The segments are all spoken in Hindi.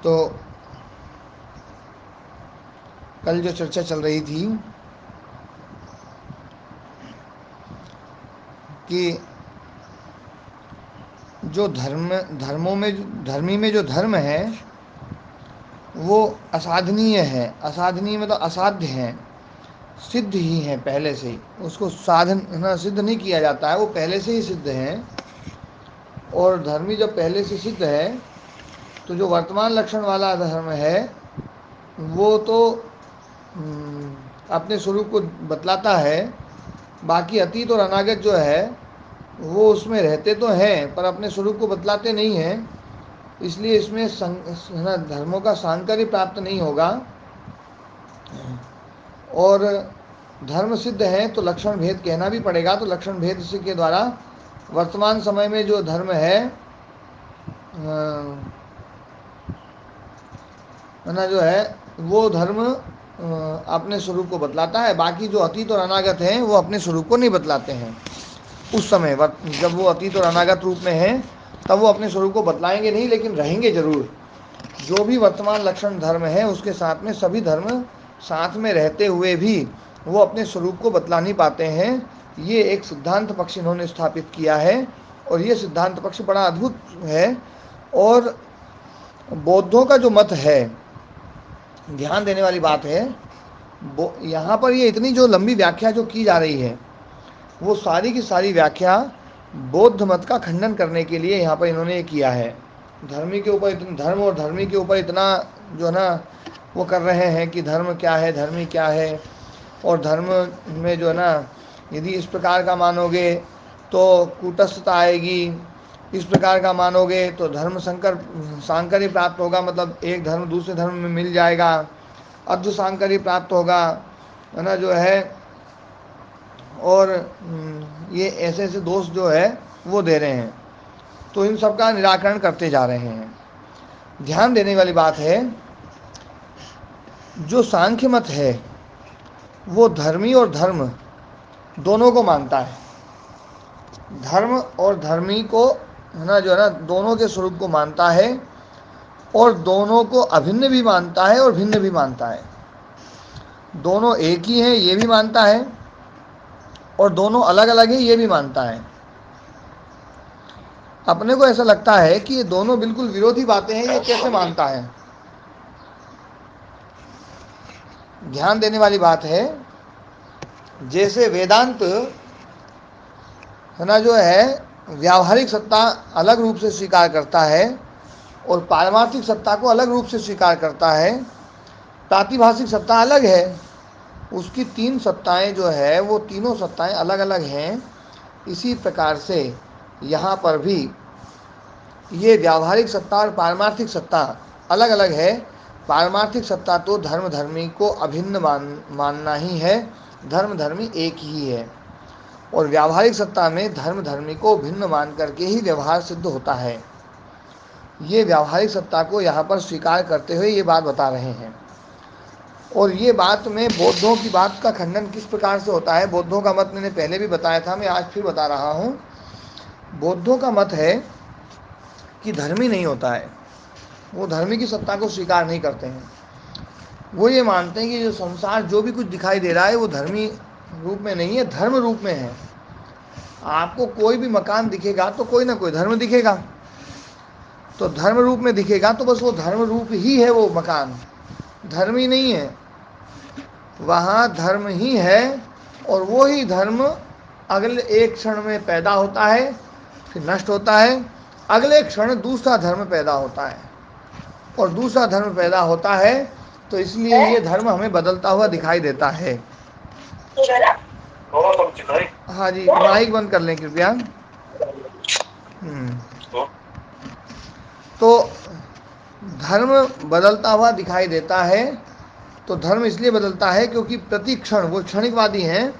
तो कल जो चर्चा चल रही थी कि जो धर्मी में जो धर्म है वो असाधनीय है। असाधनीय मतलब असाध्य है, सिद्ध ही है पहले से ही। उसको साधन ना सिद्ध नहीं किया जाता है, वो पहले से ही सिद्ध है। और धर्मी जब पहले से सिद्ध है तो जो वर्तमान लक्षण वाला धर्म है वो तो अपने स्वरूप को बतलाता है। बाकी अतीत और अनागत जो है वो उसमें रहते तो हैं पर अपने स्वरूप को बतलाते नहीं हैं। इसलिए इसमें धर्मों का सांकर्य प्राप्त नहीं होगा। और धर्म सिद्ध है तो लक्षण भेद कहना भी पड़ेगा। तो लक्षण भेद के द्वारा वर्तमान समय में जो धर्म है ना जो है वो धर्म अपने स्वरूप को बतलाता है। बाकी जो अतीत और अनागत हैं वो अपने स्वरूप को नहीं बतलाते हैं। उस समय जब वो अतीत और अनागत रूप में हैं तब वो अपने स्वरूप को बतलाएंगे नहीं, लेकिन रहेंगे जरूर। जो भी वर्तमान लक्षण धर्म है उसके साथ में सभी धर्म साथ में रहते हुए भी वो अपने स्वरूप को बतला नहीं पाते हैं। ये एक सिद्धांत पक्ष इन्होंने स्थापित किया है और ये सिद्धांत पक्ष बड़ा अद्भुत है। और बौद्धों का जो मत है, ध्यान देने वाली बात है, यहाँ पर ये इतनी जो लंबी व्याख्या जो की जा रही है वो सारी की सारी व्याख्या बौद्ध मत का खंडन करने के लिए यहाँ पर इन्होंने ये किया है। धर्मी के ऊपर इतना धर्म और धर्मी के ऊपर इतना जो है ना वो कर रहे हैं कि धर्म क्या है, धर्मी क्या है। और धर्म में जो है ना यदि इस प्रकार का मानोगे तो कूटस्थता आएगी, इस प्रकार का मानोगे तो धर्म सांकर्य प्राप्त होगा, मतलब एक धर्म दूसरे धर्म में मिल जाएगा, अर्ध सांकर्य प्राप्त होगा, है ना जो है। और ये ऐसे ऐसे दोष जो है वो दे रहे हैं। तो इन सब का निराकरण करते जा रहे हैं। ध्यान देने वाली बात है, जो सांख्य मत है वो धर्मी और धर्म दोनों को मानता है। धर्म और धर्मी को है ना जो है ना दोनों के स्वरूप को मानता है और दोनों को अभिन्न भी मानता है और भिन्न भी मानता है। दोनों एक ही हैं ये भी मानता है और दोनों अलग अलग हैं ये भी मानता है। अपने को ऐसा लगता है कि ये दोनों बिल्कुल विरोधी बातें हैं, ये कैसे मानता है। ध्यान देने वाली बात है, जैसे वेदांत है ना जो है व्यावहारिक सत्ता अलग रूप से स्वीकार करता है और पारमार्थिक सत्ता को अलग रूप से स्वीकार करता है। प्रातिभाषिक सत्ता अलग है, उसकी तीन सत्ताएं जो है वो तीनों सत्ताएं अलग अलग हैं। इसी प्रकार से यहाँ पर भी ये व्यावहारिक सत्ता और पारमार्थिक सत्ता अलग अलग है। पारमार्थिक सत्ता तो धर्म धर्मी को अभिन्न मानना ही है, धर्म धर्मी एक ही है। और व्यावहारिक सत्ता में धर्म धर्मी को भिन्न मान करके ही व्यवहार सिद्ध होता है। ये व्यावहारिक सत्ता को यहाँ पर स्वीकार करते हुए ये बात बता रहे हैं। और ये बात में बौद्धों की बात का खंडन किस प्रकार से होता है, बौद्धों का मत मैंने पहले भी बताया था, मैं आज फिर बता रहा हूँ। बौद्धों का मत है कि धर्मी नहीं होता है, वो धर्मी की सत्ता को स्वीकार नहीं करते हैं। वो ये मानते हैं कि जो संसार जो भी कुछ दिखाई दे रहा है वो धर्मी रूप में नहीं है, धर्म रूप में है। आपको कोई भी मकान दिखेगा तो कोई ना कोई धर्म दिखेगा, तो धर्म रूप में दिखेगा तो बस वो धर्म रूप ही है, वो मकान धर्मी नहीं है। वहाँ धर्म ही है और वो ही धर्म अगले एक क्षण में पैदा होता है फिर नष्ट होता है, अगले क्षण दूसरा धर्म पैदा होता है और दूसरा धर्म पैदा होता है। तो इसलिए ये धर्म हमें बदलता हुआ दिखाई देता है। हाँ जी, माइक बंद कर लें कृपया। तो धर्म बदलता हुआ दिखाई देता है। तो धर्म इसलिए बदलता है क्योंकि प्रति क्षण वो क्षणिकवादी हैं,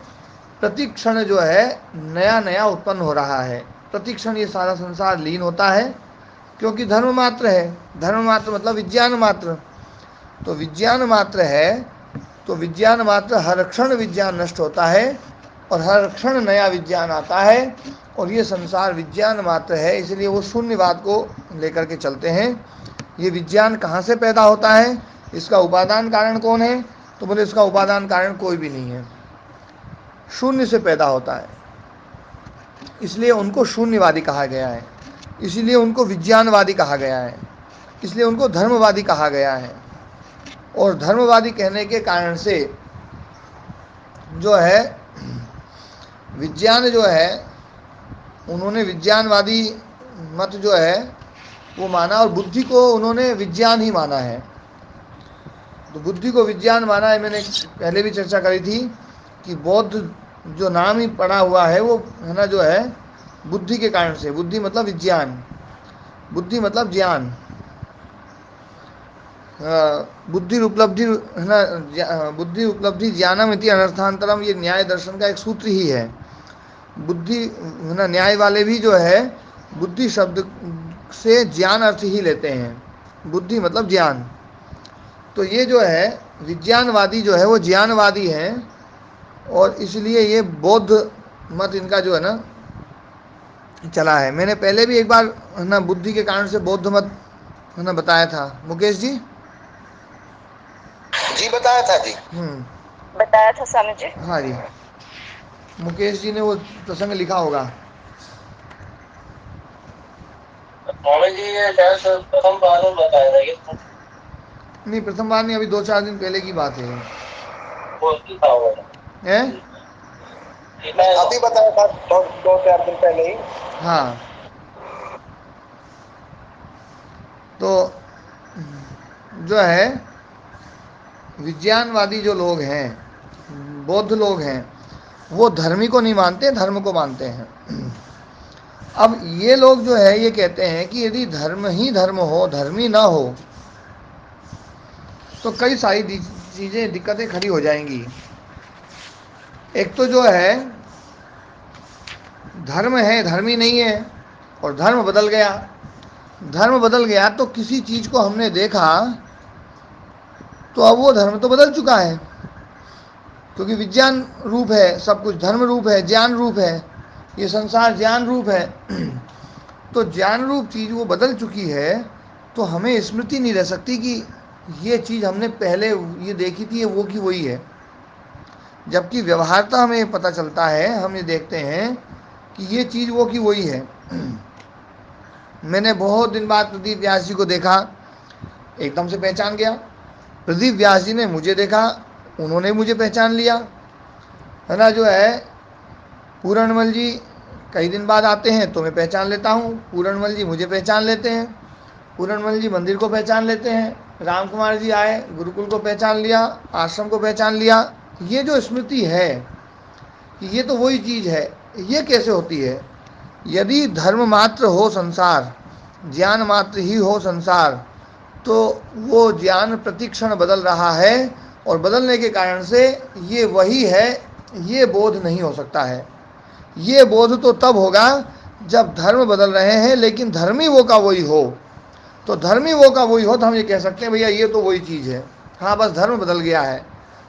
प्रति क्षण जो है नया नया उत्पन्न हो रहा है। प्रति क्षण ये सारा संसार लीन होता है क्योंकि धर्म मात्र है। धर्म मात्र मतलब विज्ञान मात्र, तो विज्ञान मात्र है, तो विज्ञान मात्र हर क्षण विज्ञान नष्ट होता है और हर क्षण नया विज्ञान आता है। और ये संसार विज्ञान मात्र है, इसलिए वो शून्यवाद को लेकर के चलते हैं। ये विज्ञान कहाँ से पैदा होता है, इसका उपादान कारण कौन है? तो बोले इसका उपादान कारण कोई भी नहीं है, शून्य से पैदा होता है, इसलिए उनको शून्यवादी कहा गया है, इसलिए उनको विज्ञानवादी कहा गया है, इसलिए उनको धर्मवादी कहा गया है। और धर्मवादी कहने के कारण से जो है विज्ञान जो है, उन्होंने विज्ञानवादी मत जो है वो माना, और बुद्धि को उन्होंने विज्ञान ही माना है। तो बुद्धि को विज्ञान माना है, मैंने पहले भी चर्चा करी थी कि बौद्ध जो नाम ही पड़ा हुआ है वो है ना जो है बुद्धि के कारण से। बुद्धि मतलब विज्ञान, बुद्धि मतलब ज्ञान, बुद्धि उपलब्धि है ना, बुद्धि उपलब्धि ज्ञानम इति अनर्थांतरम, ये न्याय दर्शन का एक सूत्र ही है। बुद्धि है ना, न्याय वाले भी जो है बुद्धि शब्द से ज्ञान अर्थ ही लेते हैं, बुद्धि मतलब ज्ञान। तो ये जो है विज्ञानवादी जो है वो ज्ञानवादी हैं, और इसलिए ये बौद्ध मत इनका जो है ना चला है। मैंने पहले भी एक बार है ना बुद्धि के कारण से बौद्ध मत है ना बताया था। मुकेश जी जी बताया था जी, बताया था स्वामी जी। हाँ जी, मुकेश जी ने वो प्रसंग लिखा होगा। स्वामी जी ये शायद प्रथम बार में बताया था ये, नहीं प्रथम बार नहीं, अभी 2-4 दिन पहले की बात है। वो लिखा हुआ हैं? अभी बताया था 2-4 दिन पहले ही। हाँ, तो जो है विज्ञानवादी जो लोग हैं, बौद्ध लोग हैं, वो धर्मी को नहीं मानते, धर्म को मानते हैं। अब ये लोग जो है ये कहते हैं कि यदि धर्म ही धर्म हो, धर्मी ना हो, तो कई सारी चीज़ें दिक्कतें खड़ी हो जाएंगी। एक तो जो है धर्म है, धर्मी नहीं है, और धर्म बदल गया। धर्म बदल गया तो किसी चीज़ को हमने देखा तो अब वो धर्म तो बदल चुका है, क्योंकि विज्ञान रूप है सब कुछ, धर्म रूप है, ज्ञान रूप है, ये संसार ज्ञान रूप है। तो ज्ञान रूप चीज़ वो बदल चुकी है, तो हमें स्मृति नहीं रह सकती कि ये चीज़ हमने पहले ये देखी थी, ये वो की वही है। जबकि व्यवहारता हमें पता चलता है, हम ये देखते हैं कि ये चीज़ वो की वही है। मैंने बहुत दिन बाद प्रदीप व्यास जी को देखा, एकदम से पहचान गया। प्रदीप व्यास जी ने मुझे देखा, उन्होंने मुझे पहचान लिया, है ना। जो है पूरणमल जी कई दिन बाद आते हैं तो मैं पहचान लेता हूँ, पूरणमल जी मुझे पहचान लेते हैं, पूरणमल जी मंदिर को पहचान लेते हैं, राम कुमार जी आए गुरुकुल को पहचान लिया, आश्रम को पहचान लिया। ये जो स्मृति है कि ये तो वही चीज़ है, ये कैसे होती है? यदि धर्म मात्र हो संसार, ज्ञान मात्र ही हो संसार, तो वो ज्ञान प्रतिक्षण बदल रहा है, और बदलने के कारण से ये वही है, ये बोध नहीं हो सकता है। ये बोध तो तब होगा जब धर्म बदल रहे हैं लेकिन धर्मी वो का वही हो। तो धर्मी वो का वही हो तो हम ये कह सकते हैं भैया ये तो वही चीज़ है। हाँ, बस धर्म बदल गया है।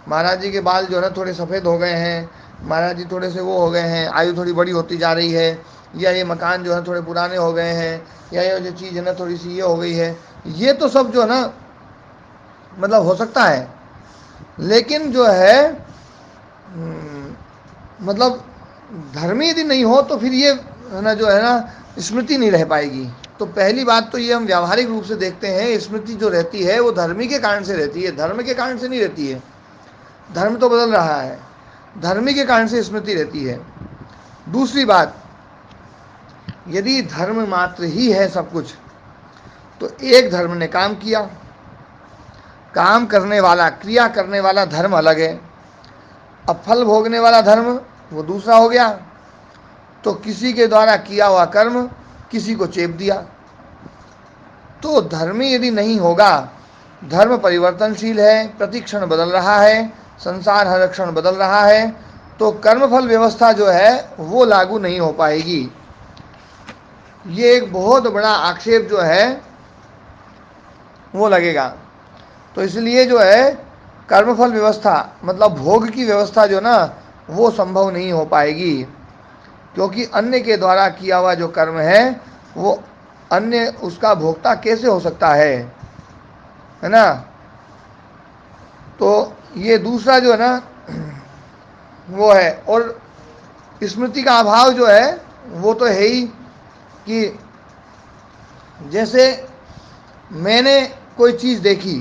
महाराज जी के बाल जो है ना थोड़े सफ़ेद हो गए हैं, महाराज जी थोड़े से वो हो गए हैं, आयु थोड़ी बड़ी होती जा रही है, या ये मकान जो है थोड़े पुराने हो गए हैं, या ये जो चीज़ है ना थोड़ी सी ये हो गई है। ये तो सब जो है ना मतलब हो सकता है, लेकिन जो है मतलब धर्मी यदि नहीं हो तो फिर ये है ना जो है ना स्मृति नहीं रह पाएगी। तो पहली बात तो ये हम व्यावहारिक रूप से देखते हैं, स्मृति जो रहती है वो धर्मी के कारण से रहती है, धर्म के कारण से नहीं रहती है। धर्म तो बदल रहा है, धर्मी के कारण से स्मृति रहती है। दूसरी बात, यदि धर्म मात्र ही है सब कुछ, तो एक धर्म ने काम किया, काम करने वाला, क्रिया करने वाला धर्म अलग है, अब फल भोगने वाला धर्म वो दूसरा हो गया। तो किसी के द्वारा किया हुआ कर्म किसी को चेप दिया। तो धर्मी यदि नहीं होगा, धर्म परिवर्तनशील है, प्रतिक्षण बदल रहा है, संसार हर क्षण बदल रहा है, तो कर्मफल व्यवस्था जो है वो लागू नहीं हो पाएगी। ये एक बहुत बड़ा आक्षेप जो है वो लगेगा। तो इसलिए जो है कर्मफल व्यवस्था मतलब भोग की व्यवस्था जो ना वो संभव नहीं हो पाएगी, क्योंकि अन्य के द्वारा किया हुआ जो कर्म है वो अन्य उसका भोक्ता कैसे हो सकता है? है ना। तो ये दूसरा जो है ना वो है। और स्मृति का अभाव जो है वो तो है ही कि जैसे मैंने कोई चीज़ देखी,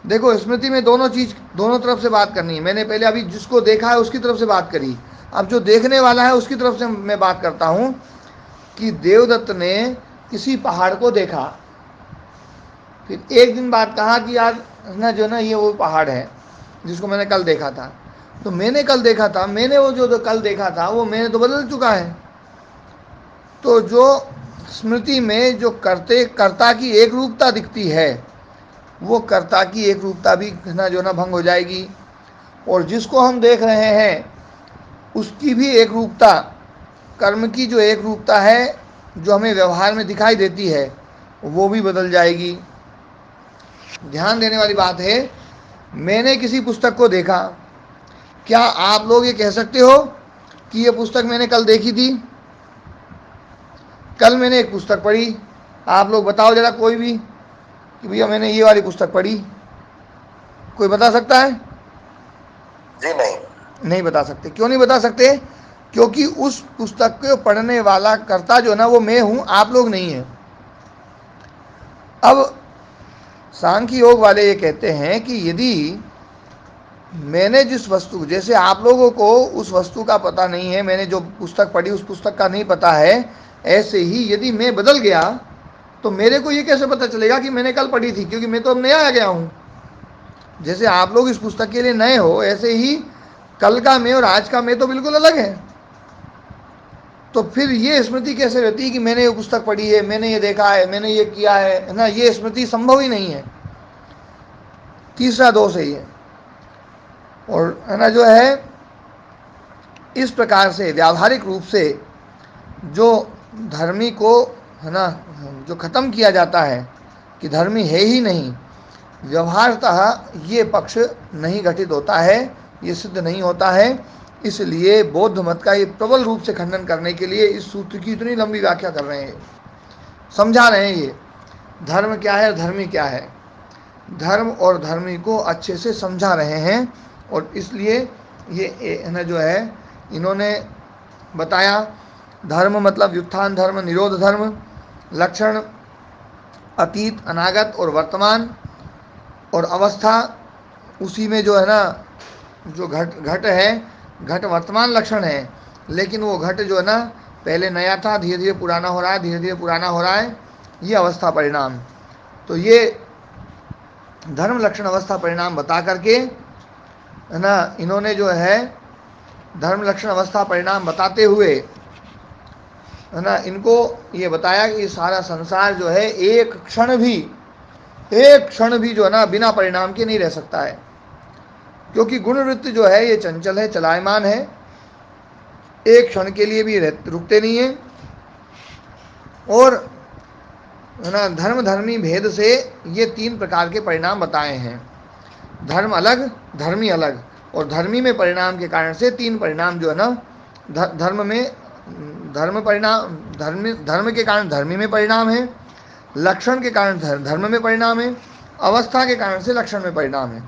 देखो स्मृति में दोनों चीज़, दोनों तरफ से बात करनी है। मैंने पहले अभी जिसको देखा है उसकी तरफ से बात करी, अब जो देखने वाला है उसकी तरफ से मैं बात करता हूँ कि देवदत्त ने किसी पहाड़ को देखा, फिर एक दिन बाद कहा कि यार ना जो ना ये वो पहाड़ है जिसको मैंने कल देखा था। तो मैंने कल देखा था, मैंने वो जो कल देखा था वो मैंने तो बदल चुका है। तो जो स्मृति में जो कर्ता की एक रूपता दिखती है, वो कर्ता की एक रूपता भी ना जो ना भंग हो जाएगी। और जिसको हम देख रहे हैं उसकी भी एक रूपता, कर्म की जो एक रूपता है जो हमें व्यवहार में दिखाई देती है, वो भी बदल जाएगी। ध्यान देने वाली बात है, मैंने किसी पुस्तक को देखा, क्या आप लोग ये कह सकते हो कि ये पुस्तक मैंने कल देखी थी? कल मैंने एक पुस्तक पढ़ी, आप लोग बताओ जरा कोई भी कि भैया मैंने ये वाली पुस्तक पढ़ी, कोई बता सकता है? जी नहीं। नहीं बता सकते। क्यों नहीं बता सकते? क्योंकि उस पुस्तक को पढ़ने वाला कर्ता जो ना वो मैं हूं, आप लोग नहीं है। अब सांख्य योग वाले ये कहते हैं कि यदि मैंने जिस वस्तु, जैसे आप लोगों को उस वस्तु का पता नहीं है, मैंने जो पुस्तक पढ़ी उस पुस्तक का नहीं पता है, ऐसे ही यदि मैं बदल गया तो मेरे को ये कैसे पता चलेगा कि मैंने कल पढ़ी थी, क्योंकि मैं तो अब नया आ गया हूँ। जैसे आप लोग इस पुस्तक के लिए नए हो, ऐसे ही कल का मैं और आज का मैं तो बिल्कुल अलग है। तो फिर ये स्मृति कैसे रहती है कि मैंने ये पुस्तक पढ़ी है, मैंने ये देखा है, मैंने ये किया है ना? ये स्मृति संभव ही नहीं है। तीसरा दोष है ये। और है ना जो है, इस प्रकार से व्यावहारिक रूप से जो धर्मी को है ना जो खत्म किया जाता है कि धर्मी है ही नहीं, व्यवहारतः ये पक्ष नहीं घटित होता है, ये सिद्ध नहीं होता है। इसलिए बौद्ध मत का ये प्रबल रूप से खंडन करने के लिए इस सूत्र की इतनी लंबी व्याख्या कर रहे हैं, समझा रहे हैं ये धर्म क्या है, धर्मी क्या है। धर्म और धर्मी को अच्छे से समझा रहे हैं। और इसलिए ये ना जो है इन्होंने बताया, धर्म मतलब व्युत्थान धर्म, निरोध धर्म, लक्षण अतीत, अनागत और वर्तमान, और अवस्था उसी में जो है ना जो घट है, घट वर्तमान लक्षण है, लेकिन वो घट जो है ना पहले नया था, धीरे धीरे पुराना हो रहा है, धीरे धीरे पुराना हो रहा है, ये अवस्था परिणाम। तो ये धर्म लक्षण अवस्था परिणाम बता करके है ना इन्होंने जो है धर्म लक्षण अवस्था परिणाम बताते हुए है ना इनको ये बताया कि सारा संसार जो है एक क्षण भी जो है ना बिना परिणाम के नहीं रह सकता है, क्योंकि गुणवृत्ति जो है ये चंचल है, चलायमान है, एक क्षण के लिए भी रुकते नहीं है। और है ना धर्म धर्मी भेद से ये तीन प्रकार के परिणाम बताए हैं, धर्म अलग, धर्मी अलग, और धर्मी में परिणाम के कारण से तीन परिणाम जो है ना धर्म में धर्म परिणाम, धर्म के कारण धर्मी में परिणाम है, लक्षण के कारण धर्म में परिणाम है, अवस्था के कारण से लक्षण में परिणाम है।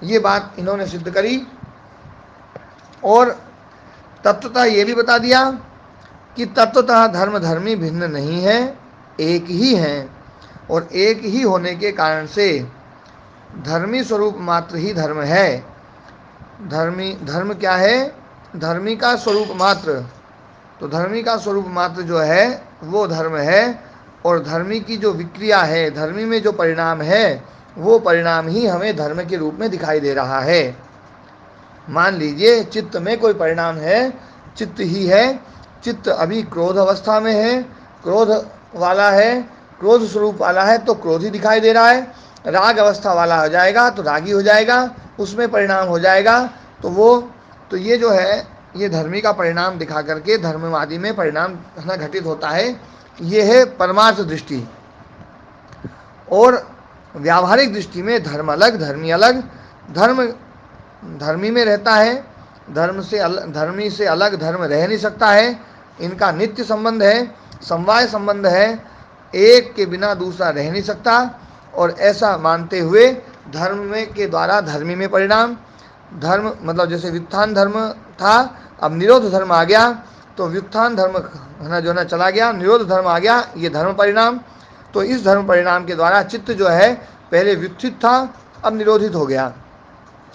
ये बात इन्होंने सिद्ध करी। और तत्वतः ये भी बता दिया कि तत्वतः धर्म धर्मी भिन्न नहीं है, एक ही हैं, और एक ही होने के कारण से धर्मी स्वरूप मात्र ही धर्म है। धर्म क्या है? धर्मी का स्वरूप मात्र। तो धर्मी का स्वरूप मात्र जो है वो धर्म है, और धर्मी की जो विक्रिया है, धर्मी में जो परिणाम है, वो परिणाम ही हमें धर्म के रूप में दिखाई दे रहा है। मान लीजिए चित्त में कोई परिणाम है, चित्त ही है, चित्त अभी क्रोध अवस्था में है, क्रोध वाला है, क्रोध स्वरूप वाला है, तो क्रोध ही दिखाई दे रहा है। राग अवस्था वाला हो जाएगा तो रागी हो जाएगा, उसमें परिणाम हो जाएगा। तो ये जो है ये धर्मी का परिणाम दिखा करके धर्मवादी में परिणाम घटित होता है। ये है परमार्थ दृष्टि। और व्यावहारिक दृष्टि में धर्म अलग, धर्मी अलग। धर्म धर्मी में रहता है, धर्मी से अलग धर्म रह नहीं सकता है। इनका नित्य संबंध है, समवाय संबंध है, एक के बिना दूसरा रह नहीं सकता। और ऐसा मानते हुए धर्म में के द्वारा धर्मी में परिणाम, धर्म मतलब जैसे व्युत्थान धर्म था, अब निरोध धर्म आ गया, तो व्युत्थान धर्म है ना जो है ना चला गया, निरोध धर्म आ गया, ये धर्म परिणाम। तो इस धर्म परिणाम के द्वारा चित्त जो है पहले व्युत्थित था, अब निरोधित हो गया,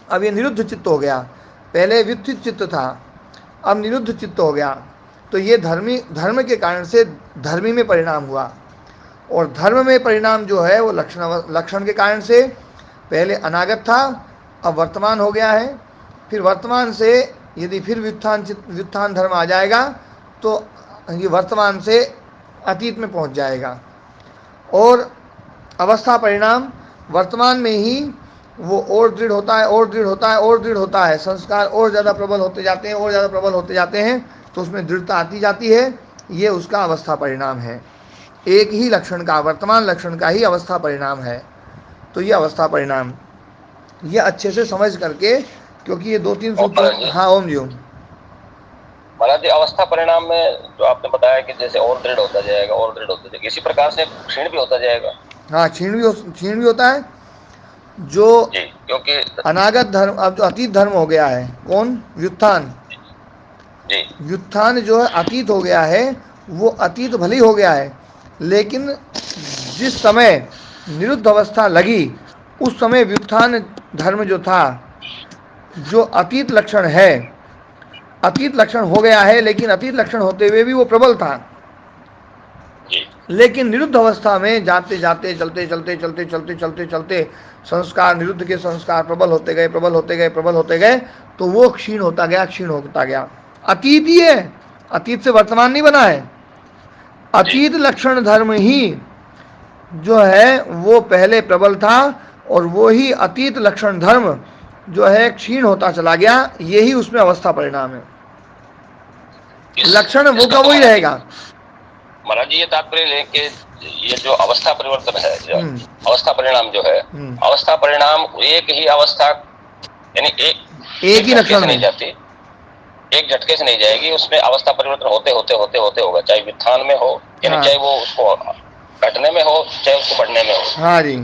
अब ये निरुद्ध चित्त हो गया। पहले व्युत्थित चित्त था, अब निरुद्ध चित्त हो गया। तो ये धर्म के कारण से धर्मी में परिणाम हुआ। और धर्म में परिणाम जो है वो लक्षण के कारण से, पहले अनागत था, अब वर्तमान हो गया है। फिर वर्तमान से यदि फिर व्युत्थान धर्म आ जाएगा तो ये वर्तमान से अतीत में पहुंच जाएगा। और अवस्था परिणाम वर्तमान में ही वो और दृढ़ होता है, और दृढ़ होता है, और दृढ़ होता है, संस्कार और ज़्यादा प्रबल होते जाते हैं, और ज़्यादा प्रबल होते जाते हैं, तो उसमें दृढ़ता आती जाती है। ये उसका अवस्था परिणाम है। एक ही लक्षण का, वर्तमान लक्षण का ही अवस्था परिणाम है। तो ये अवस्था परिणाम, ये अच्छे से समझ करके, क्योंकि ये 2-3 सूत्र। हाँ ओम जी ओम। महाराज जी, अवस्था परिणाम में जो आपने बताया कि जैसे और दृढ़ होता जाएगा, और दृढ़ होता जाएगा, इसी प्रकार से क्षीण भी होता जाएगा। हाँ, क्षीण भी होता है। जो जी, क्योंकि अनागत धर्म, अब जो अतीत धर्म हो गया है, कौन? व्युत्थान। जी व्युत्थान जो है अतीत हो गया है, वो अतीत भले ही हो गया है, लेकिन जिस समय निरुद्ध अवस्था लगी उस समय व्युत्थान धर्म जो था, जो अतीत लक्षण है, अतीत लक्षण हो गया है, लेकिन अतीत लक्षण होते हुए भी वो प्रबल था। जी लेकिन निरुद्ध अवस्था में जाते जाते, चलते चलते चलते चलते चलते चलते संस्कार, निरुद्ध के संस्कार प्रबल होते गए, प्रबल होते गए, प्रबल होते गए, तो वो क्षीण होता गया, क्षीण होता गया। अतीत ही है, अतीत से वर्तमान नहीं बना है। अतीत लक्षण धर्म ही जो है वो पहले प्रबल था, और वो ही अतीत लक्षण धर्म जो है क्षीण होता चला गया। यही उसमें अवस्था परिणाम है। लक्षण वो का वही रहेगा। महाराज जी, ये तात्पर्य लें कि ये जो अवस्था परिवर्तन है, जो अवस्था परिणाम जो है, अवस्था परिणाम एक ही अवस्था, यानी एक ही लक्षण नहीं जाती, एक झटके से नहीं जाएगी, उसमें अवस्था परिवर्तन होते होते होते होते होगा, चाहे व्युत्थान में हो, यानी चाहे वो उसको घटने में हो, चाहे उसको बढ़ने में हो। हाँ जी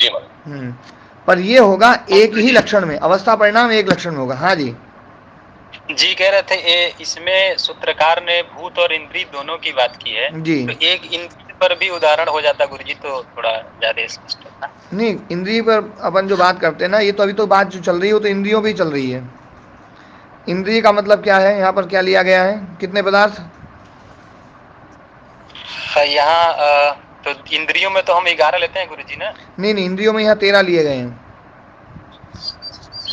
जी महाराज। पर ये होगा एक ही लक्षण में, अवस्था परिणाम एक लक्षण में होगा। हाँ जी जी कह रहे थे इसमें सूत्रकार ने भूत और इंद्रिय दोनों की बात की है जी। तो एक इंद्रिय पर भी उदाहरण हो जाता गुरुजी, तो थोड़ा ज्यादा स्पष्ट होता। नहीं, इंद्रिय पर अपन जो बात करते हैं ना, ये तो अभी तो बात जो चल रही है वो तो इंद्रियों भी चल रही है। इंद्रिय का मतलब क्या है, यहाँ पर क्या लिया गया है, कितने पदार्थ? यहाँ तो इंद्रियों में तो हम 11 लेते हैं गुरुजी ना। नहीं, इंद्रियों में यहाँ 13 लिए गए हैं।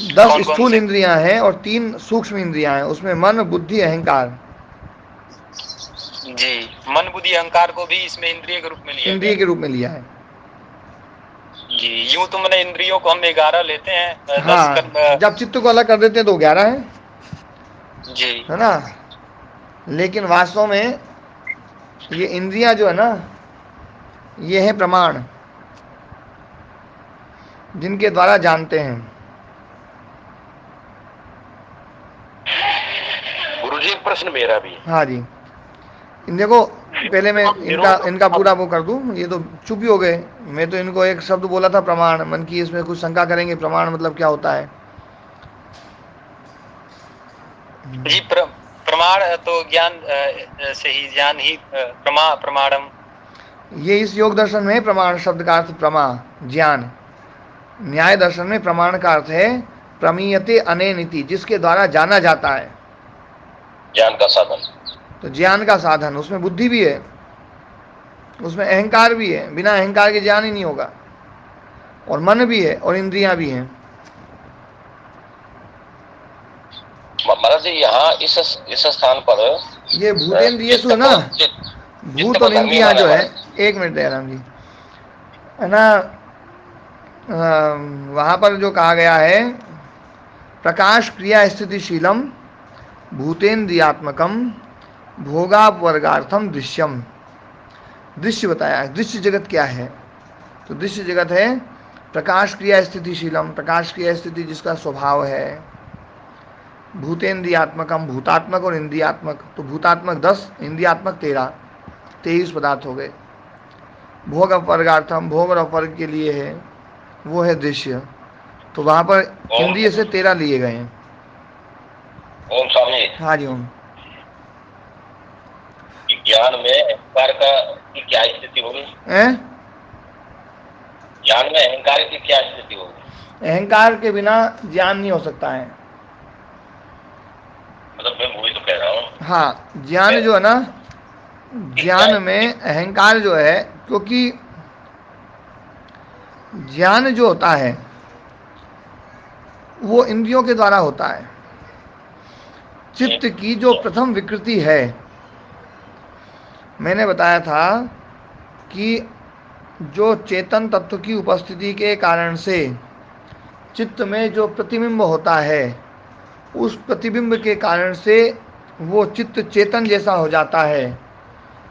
10 स्थूल इंद्रियां हैं और 3 सूक्ष्म इंद्रियां हैं। उसमें मन, बुद्धि, अहंकार। जी, मन, बुद्धि, अहंकार को भी इसमें इंद्रिय के रूप में लिया, इंद्रिय के रूप में लिया है। जी, यूं तो मैंने इंद्रियों को हम 11 लेते हैं। हाँ, जब चित्त को अलग कर देते हैं तो 11 है जी, है ना। लेकिन वास्तव में ये इंद्रियां जो है ना, ये है प्रमाण, जिनके द्वारा जानते हैं। गुरुजी, एक प्रश्न मेरा भी। हाँ जी, देखो पहले मैं इनका पूरा वो कर दूं, ये तो चुप ही हो गए। मैं तो इनको एक शब्द बोला था प्रमाण, मन की इसमें कुछ शंका करेंगे प्रमाण मतलब क्या होता है। जी, प्रमाण तो ज्ञान से ही, ज्ञान ही प्रमाणम। ये इस योग दर्शन में प्रमाण शब्द का अर्थ प्रमा, ज्ञान। न्याय दर्शन में प्रमाण का अर्थ है प्रमीयते अनेनिति, जिसके द्वारा जाना जाता है, ज्ञान का साधन। तो ज्ञान का साधन, उसमें बुद्धि भी है, उसमें अहंकार भी है, बिना अहंकार के ज्ञान ही नहीं होगा, और मन भी है और इंद्रियां भी हैं। महाराज जी, यहाँ इस स्थान पर ये भूतेंद्रिय सु ना, भूत और इंद्रियां जो है, एक मिनट दयाराम जी, है ना, वहाँ पर जो कहा गया है प्रकाश क्रिया स्थितिशीलम भूतेन्द्रियात्मकम भोगापवर्गार्थम दृश्यम। दृश्य बताया है, दृश्य जगत क्या है, तो दृश्य जगत है प्रकाश क्रिया स्थितिशीलम, प्रकाश क्रिया स्थिति जिसका स्वभाव है, भूतेन्द्रियात्मकम, भूतात्मक और इंद्रियात्मक, तो भूतात्मक 10, इंद्रियात्मक 13, 23 पदार्थ हो गए। भोग अपवर्गार्थम, भोग और अपवर्ग के लिए है, वो है दृश्य। तो वहां पर इंद्रिय से 13 लिए गए हैं। ओम स्वामी। हाँ जी ओम। ज्ञान में अहंकार का की क्या स्थिति होगी? ज्ञान में अहंकार की क्या स्थिति होगी? अहंकार के बिना ज्ञान नहीं हो सकता है। मतलब मैं वही तो कह रहा हूँ। हाँ, ज्ञान जो है ना, ज्ञान में अहंकार जो है, क्योंकि ज्ञान जो होता है वो इंद्रियों के द्वारा होता है। चित्त की जो प्रथम विकृति है, मैंने बताया था कि जो चेतन तत्व की उपस्थिति के कारण से चित्त में जो प्रतिबिंब होता है, उस प्रतिबिंब के कारण से वो चित्त चेतन जैसा हो जाता है।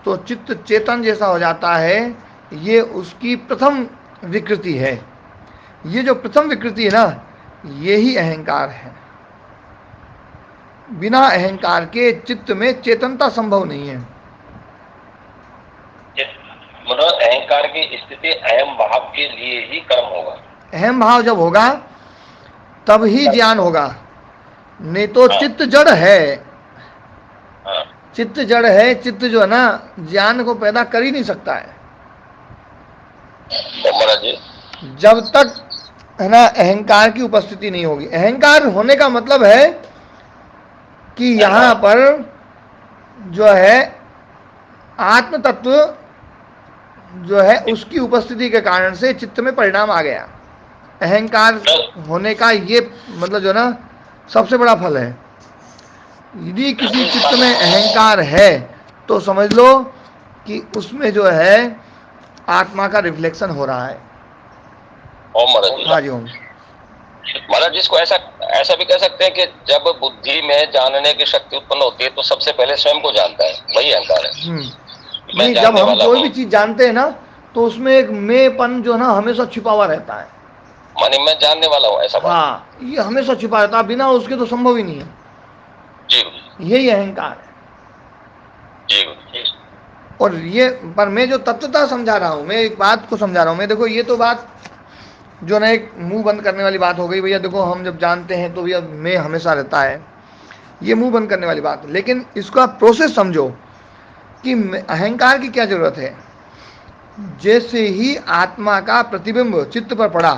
तो चित्त चेतन जैसा हो जाता है, ये उसकी प्रथम विकृति है। ये जो प्रथम विकृति है ना, ये ही अहंकार है। बिना अहंकार के चित्त में चेतनता संभव नहीं है। मतलब अहंकार की स्थिति अहम भाव के लिए ही कर्म होगा। अहम भाव जब होगा तब ही ज्ञान होगा, नहीं तो चित्त जड़ है। चित्त जड़ है, चित्त जो है ना ज्ञान को पैदा कर ही नहीं सकता है जब तक, है ना, अहंकार की उपस्थिति नहीं होगी। अहंकार होने का मतलब है कि यहाँ पर जो है आत्म तत्व जो है उसकी उपस्थिति के कारण से चित्त में परिणाम आ गया। अहंकार होने का ये मतलब जो ना सबसे बड़ा फल है। यदि किसी चित्त में अहंकार है तो समझ लो कि उसमें जो है आत्मा का रिफ्लेक्शन हो रहा है। ओम महाराज जी। हाँ जी ओम। महाराज जी, इसको ऐसा भी कह सकते हैं कि जब बुद्धि में जानने की शक्ति उत्पन्न होती है तो सबसे पहले स्वयं को जानता है, वही अहंकार है। नहीं, जब हम कोई भी चीज जानते हैं ना तो उसमें एक मैंपन जो ना हमेशा छिपा हुआ रहता है। माने मैं जानने वाला हूँ, ऐसा बात। हाँ, ये हमेशा छिपा रहता है, बिना उसके तो संभव ही नहीं है। जी, यही अहंकार है। जी। और ये पर मैं जो तत्वता समझा रहा हूँ, मैं एक बात को समझा रहा हूँ। मैं देखो, ये तो बात जो ना एक मुंह बंद करने वाली बात हो गई। भैया देखो, हम जब जानते हैं तो भैया मैं हमेशा रहता है, ये मुंह बंद करने वाली बात। लेकिन इसका प्रोसेस समझो कि अहंकार की क्या जरूरत है। जैसे ही आत्मा का प्रतिबिंब चित्त पर पड़ा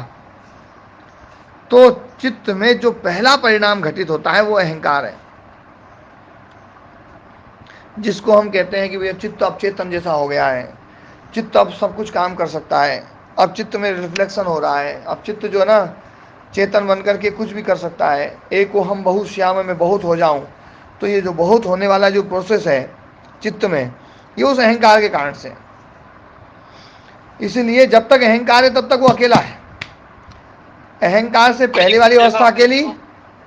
तो चित्त में जो पहला परिणाम घटित होता है वो अहंकार है, जिसको हम कहते हैं कि भैया चित्त अब चेतन जैसा हो गया है, चित्त अब सब कुछ काम कर सकता है, अब चित्त में रिफ्लेक्शन हो रहा है, अब चित्त जो है ना चेतन बन करके कुछ भी कर सकता है। एक को हम बहुत श्याम में बहुत हो जाऊं, तो ये जो बहुत होने वाला जो प्रोसेस है चित्त में, ये उस अहंकार के कारण से। इसलिए जब तक अहंकार है तब तक वो अकेला है। अहंकार से पहले वाली अवस्था अकेली,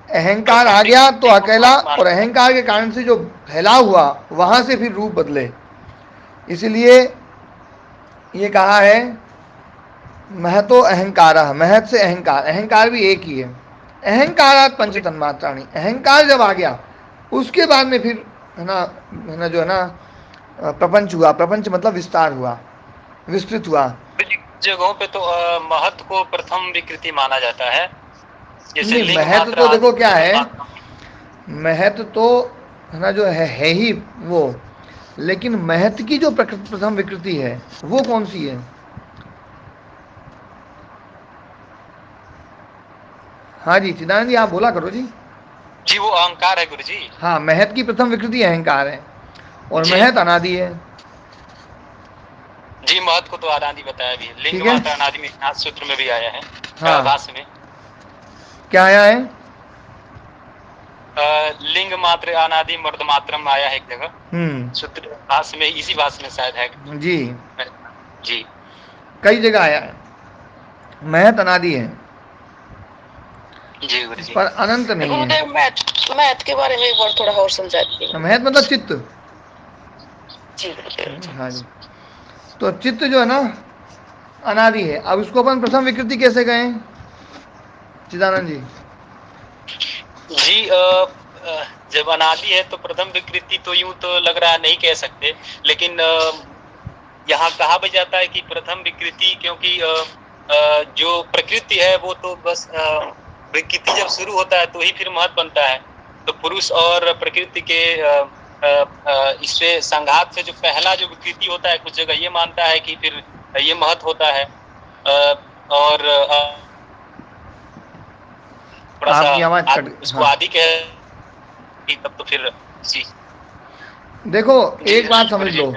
अहंकार आ गया तो अकेला, और अहंकार के कारण से जो फैलाव हुआ वहां से फिर रूप बदले। इसलिए ये कहा है महतो अहंकार, महत से अहंकार, अहंकार भी एक ही है। अहंकारात पंच तन्मात्राणि, अहंकार जब आ गया उसके बाद में फिर है ना जो है ना प्रपंच हुआ। प्रपंच मतलब विस्तार हुआ, विस्तृत हुआ। जगहों पे तो महत को प्रथम विकृति माना जाता है। जैसे महत तो देखो क्या है, महत तो है ना जो है ही वो, लेकिन महत की जो प्रथम विकृति है वो कौन सी है? हाँ जी चिदानंद जी, आप बोला करो जी। जी वो अहंकार है गुरु जी। हाँ, महत की प्रथम विकृति अहंकार है और महत अनादि है। जी, महत को तो अनादि बताया भी है। लिंग मात्र अनादि में सूत्र में भी आया है। हाँ, भाष्य में क्या आया है? लिंग मात्र अनादि मर्द मात्रम आया है एक जगह सूत्र भाष्य में, इसी भाष्य में शायद है जी। जी कई जगह आया है। महत अनादि है जी गुरु जी, पर अनंत नहीं है। महत के बारे में एक बार थोड़ा और समझा दीजिए। महत मतलब चित्त जी। हाँ जी, तो चित्त जो है ना अनादि है। अब उसको अपन प्रथम विकृति कैसे कहें चिदानंद जी? जी जब अनादि है तो प्रथम विकृति तो यूं तो लग रहा नहीं कह सकते, लेकिन यहाँ कहा भी जाता है कि प्रथम विकृति, क्योंकि जो प्रकृति है वो तो बस विकृति जब शुरू होता है तो ही फिर महत बनता है। तो पुरुष और प्रकृति के इससे संघात से जो पहला जो विकृति होता है, कुछ जगह ये मानता है कि फिर ये महत होता है। और आपकी आवाज उसको आदि कहे तब तो फिर देखो एक बात समझ लो,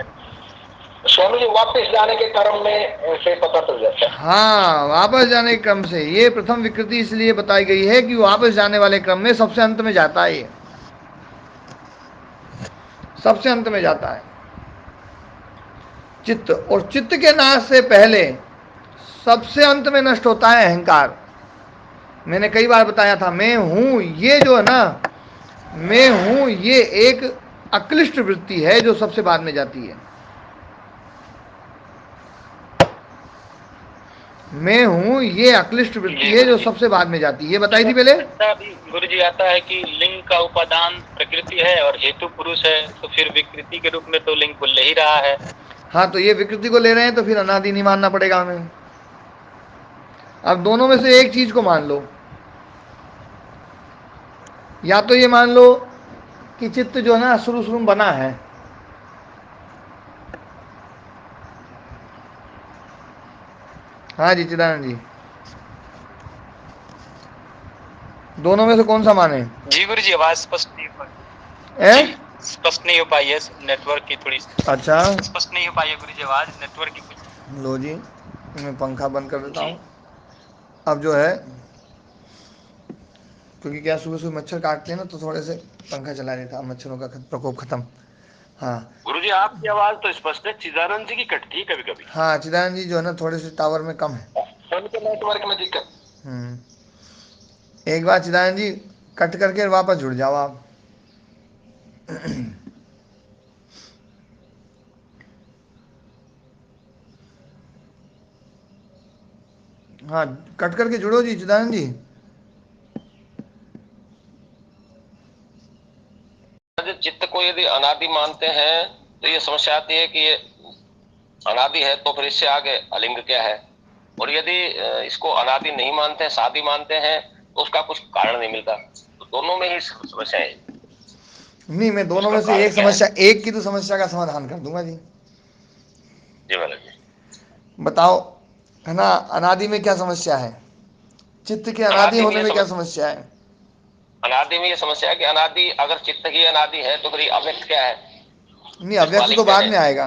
स्वामी जी वापस जाने के क्रम में से पता चल जाता है। हाँ, वापस जाने के क्रम से ये प्रथम विकृति इसलिए बताई गई है कि वापस जाने वाले क्रम में सबसे अंत में जाता है, ये सबसे अंत में जाता है चित्त, और चित्त के नाश से पहले सबसे अंत में नष्ट होता है अहंकार। मैंने कई बार बताया था, मैं हूं ये जो है ना, मैं हूं ये एक अक्लिष्ट वृत्ति है जो सबसे बाद में जाती है। मैं हूं ये अक्लिष्ट वृत्ति है जो सबसे बाद में जाती है, ये बताई थी पहले। गुरु जी आता है कि लिंग का उपादान प्रकृति है और हेतु पुरुष है, तो फिर विकृति के रूप में तो लिंग को ले ही रहा है। हाँ, तो ये विकृति को ले रहे हैं तो फिर अनादि नहीं मानना पड़ेगा हमें। अब दोनों में से एक चीज को मान लो, या तो ये मान लो कि चित्त जो है ना शुरू शुरू में बना है, हाँ जी चिदानंद जी, दोनों में से कौन सा माने? जी गुरु जी, आवाज स्पष्ट नहीं हो पाई, स्पष्ट नहीं हो पाई है, नेटवर्क की थोड़ी। अच्छा, स्पष्ट नहीं हो पाई है गुरु जी, आवाज नेटवर्क की कुछ। लो जी, मैं पंखा बंद कर देता हूँ। अब जो है, क्योंकि क्या सुबह सुबह मच्छर काटते हैं ना, तो थोड़े से पंखा चला रहा था, मच्छरों का प्रकोप खत्म। हाँ गुरुजी, आपकी आवाज तो स्पष्ट है, चिदानंद जी की कटती है कभी कभी। हाँ, चिदानंद जी जो है ना थोड़े से टावर में कम है, उनके नेटवर्क में दिक्कत। एक बार चिदानंद जी कट करके वापस जुड़ जाओ आप। हाँ, कट करके जुड़ो जी चिदानंद जी। चित्त को यदि अनादि मानते हैं तो ये समस्या आती है कि ये अनादि है, तो फिर इससे आगे अलिंग क्या है। और यदि इसको अनादि नहीं मानते हैं, सादि मानते हैं, तो उसका कुछ कारण नहीं मिलता। तो दोनों में ही समस्या है। नहीं, मैं दोनों में से एक समस्या, एक की तो समस्या का समाधान कर दूंगा जी। जी महाराज जी, बताओ, है ना, अनादि में क्या समस्या है? चित्त के अनादि होने में क्या समस्या है? अनादि में ये समस्या है कि अनादि, अगर चित्त ही अनादि है तो फिर अव्यक्त क्या है? नहीं, अव्यक्त तो बाद में आएगा,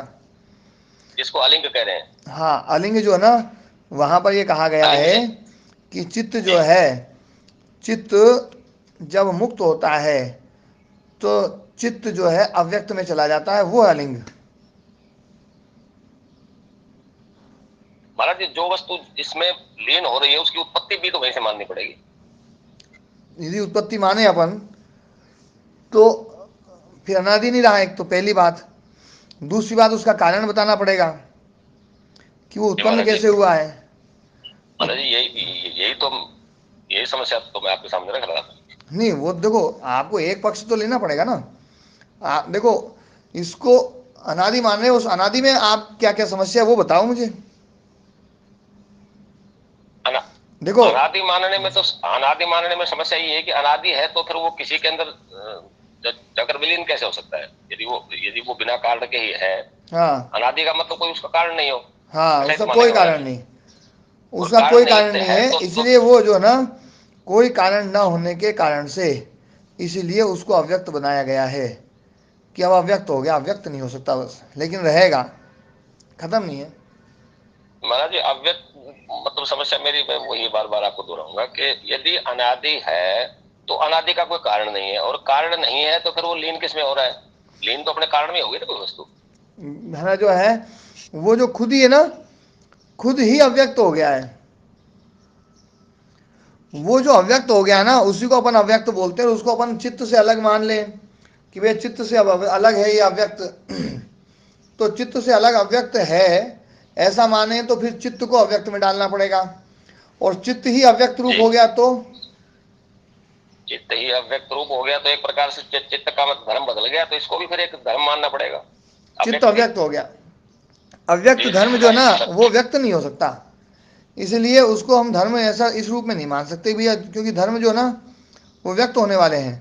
जिसको अलिंग कह रहे हैं। हाँ, अलिंग जो है ना, वहां पर ये कहा गया है कि चित्त जो है, चित्त जब मुक्त होता है तो चित्त जो है अव्यक्त में चला जाता है, वो अलिंग। महाराज जी, जो वस्तु जिसमें लीन हो रही है उसकी उत्पत्ति भी तो वहीं से माननी पड़ेगी। यदि उत्पत्ति माने अपन तो फिर अनादि नहीं रहा, एक तो पहली बात। दूसरी बात, उसका कारण बताना पड़ेगा कि वो उत्पन्न कैसे हुआ है। महाराज जी, यही समस्या तो मैं आपके सामने रख रहा था। नहीं, वो देखो, आपको एक पक्ष तो लेना पड़ेगा ना। आप देखो, इसको अनादि मान रहे, उस अनादि में आप क्या क्या समस्या है वो बताओ मुझे। देखो, अनादि मानने में समस्या ये है कि अनादि है तो फिर वो किसी के अंदर जाकर विलीन कैसे हो सकता है, यदि वो बिना कारण के ही है। हाँ, अनादि का मतलब कोई उसका कारण नहीं हो। हाँ, उसका कोई कारण नहीं, उसका कोई कारण नहीं है, इसलिए वो जो है ना, कोई कारण ना होने के कारण से इसीलिए उसको अव्यक्त बनाया गया है कि अब अव्यक्त हो गया, अव्यक्त नहीं हो सकता बस, लेकिन रहेगा, खत्म नहीं है। महाराज जी, अव्यक्त मतलब समस्या मेरी, मैं वही बार बार आपको दोहराऊंगा कि यदि अनादि है तो अनादि का कोई कारण नहीं है, और कारण नहीं है तो फिर वो लीन किस में हो रहा है? लीन तो अपने कारण में होगी ना कोई वस्तु, है ना, जो है वो जो खुद ही है ना, खुद ही अव्यक्त हो गया है। वो जो अव्यक्त हो गया ना, उसी को अपन अव्यक्त बोलते हैं, उसको अपन चित्त से अलग मान लें कि भाई चित्त से अब अलग है ये अव्यक्त। तो चित्त से अलग अव्यक्त है ऐसा माने तो फिर चित्त को अव्यक्त में डालना पड़ेगा, और चित्त ही अव्यक्त रूप हो गया तो चित्त ही अव्यक्त रूप हो गया तो एक प्रकार से चित्त का धर्म बदल गया, तो इसको भी फिर एक धर्म मानना पड़ेगा। चित्त अव्यक्त हो गया, अव्यक्त धर्म जो है ना वो व्यक्त नहीं हो सकता, इसलिए उसको हम धर्म ऐसा इस रूप में नहीं मान सकते भैया, क्योंकि धर्म जो है ना वो व्यक्त होने वाले हैं।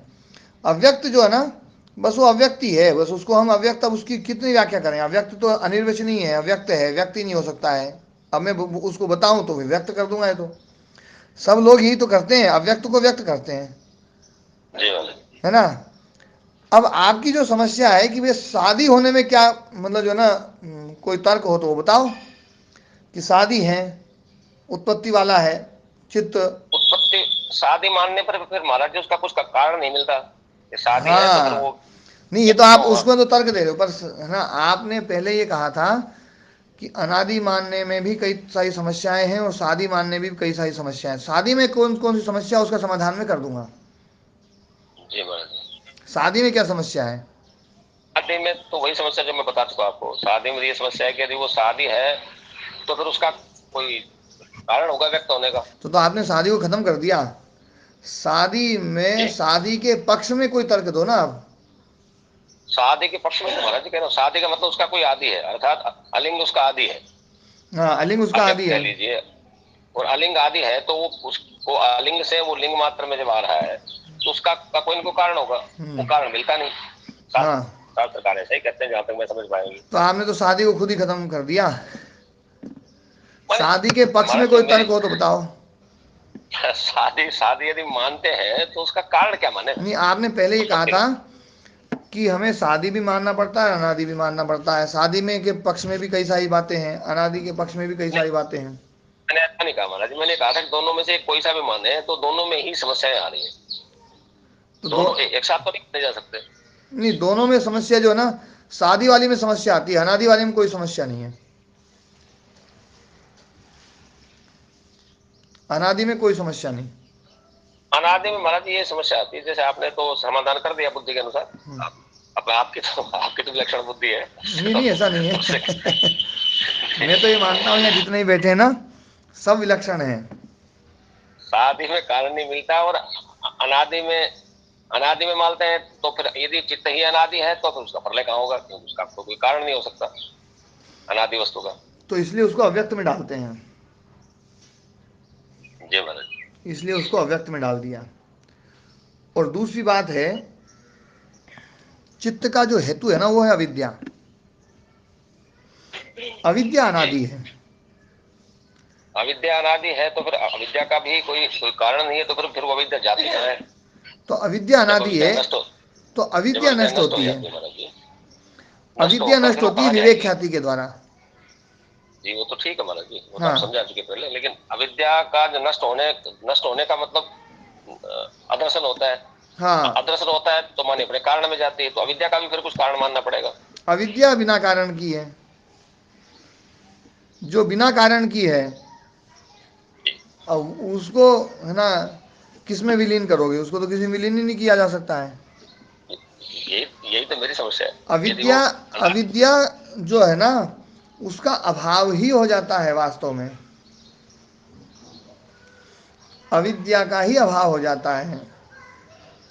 अव्यक्त जो है ना बस वो अव्यक्त ही है, बस उसको हम अव्यक्त, अब उसकी कितनी व्याख्या करें, अव्यक्त तो अनिर्वचनीय है, अव्यक्त है, व्यक्त ही नहीं हो सकता है। अब मैं उसको बताऊं तो मैं व्यक्त कर दूंगा, ये तो सब लोग ही तो करते हैं, अव्यक्त को व्यक्त करते हैं, है ना। अब आपकी जो समस्या है कि भाई शादी होने में क्या मतलब जो है ना कोई तर्क हो तो वो बताओ, कि शादी है, उत्पत्ति वाला है चित्त। उत्पत्ति शादी मानने पर फिर महाराज जी उसका कुछ कारण नहीं मिलता, शादी है तो फिर हाँ, वो नहीं ये तो आप उसमें तो तर्क दे रहे हो, पर है ना आपने पहले ये कहा था कि अनादि मानने में भी कई सारी समस्याएं हैं और शादी मानने में भी कई सारी समस्याएं हैं। शादी में कौन कौन सी समस्या उसका समाधान में कर दूंगा। जी महाराज, शादी में क्या समस्या है। शादी में तो वही समस्या जो मैं बता चुका आपको, शादी में ये समस्या है कि यदि वो शादी है तो फिर उसका कोई कारण होगा व्यक्त होने का। तो आपने शादी को खत्म कर दिया। शादी में शादी के पक्ष में कोई तर्क दो ना आप। शादी के पक्ष में तो महाराज जी कह रहे हो, शादी का मतलब उसका कोई आदि है, अर्थात अलिंग उसका आदि है। हाँ, अलिंग उसका आदि है लीजिए, और अलिंग आदि है तो वो उसको अलिंग से वो लिंग मात्र में जब आ रहा है तो उसका कोई न कोई कारण होगा, वो कारण मिलता नहीं। हाँ, सरकार ऐसा ही कहते हैं जहां तक मैं समझ पाएंगी। तो आपने तो शादी को खुद ही खत्म कर दिया। शादी के पक्ष में कोई तर्क हो तो बताओ। शादी यदि मानते हैं तो उसका कारण क्या माने। नहीं, आपने पहले ये कहा था कि हमें शादी भी मानना पड़ता है, अनादि भी मानना पड़ता है। शादी में के पक्ष में भी कई सारी बातें हैं, अनादि के पक्ष में भी कई सारी बातें हैं। मैंने ऐसा नहीं कहा महाराज, मैंने कहा था कि दोनों में से कोई सा भी माने तो दोनों में ही समस्याएं आ रही है, तो दोनों एक साथ तो नहीं जा सकते। नहीं, दोनों में समस्या जो है ना, शादी वाली में समस्या आती है, अनादि वाली में कोई समस्या नहीं है। अनादि में कोई समस्या नहीं। अनादि में महाराज ये समस्या आती है, जैसे आपने तो समाधान कर दिया बुद्धि के अनुसार, आपकी तो विलक्षण बुद्धि है। नहीं, ऐसा नहीं है। मैं तो ये मानता हूँ यहाँ जितने ही बैठे हैं ना सब विलक्षण हैं। शादी में कारण नहीं मिलता और अनादि में मानते हैं, तो फिर यदि चित्त ही अनादि है तो फिर उसका प्रलय कहाँ होगा, क्योंकि उसका तो कोई कारण नहीं हो सकता अनादि वस्तु का, तो इसलिए उसको अव्यक्त में डालते हैं। जी महाराज, इसलिए उसको अव्यक्त में डाल दिया। और दूसरी बात है, चित्त का जो हेतु है ना वो है अविद्या। अविद्या अनादि है। अविद्या अनादि है तो फिर अविद्या का भी कोई कारण नहीं है, तो फिर वो अविद्या जाती कहाँ है। तो अविद्या अनादि है तो अविद्या नष्ट होती है। अविद्या नष्ट होती है विवेक ख्याति के द्वारा। जी वो तो ठीक है महाराज जी, वो तो आप समझा चुके पहले, लेकिन अविद्या का जो नष्ट होने का मतलब अदर्शन होता है। हाँ, अदर्शन होता है तो माने अपने कारण में जाती है, तो अविद्या का भी फिर कुछ कारण मानना पड़ेगा। अविद्या बिना कारण की है, जो बिना कारण की है, अब उसको है ना किस में विलीन करोगे, उसको तो किसी में विलीन ही नहीं किया जा सकता है। यही तो मेरी समस्या है। अविद्या जो है ना उसका अभाव ही हो जाता है, वास्तव में अविद्या का ही अभाव हो जाता है।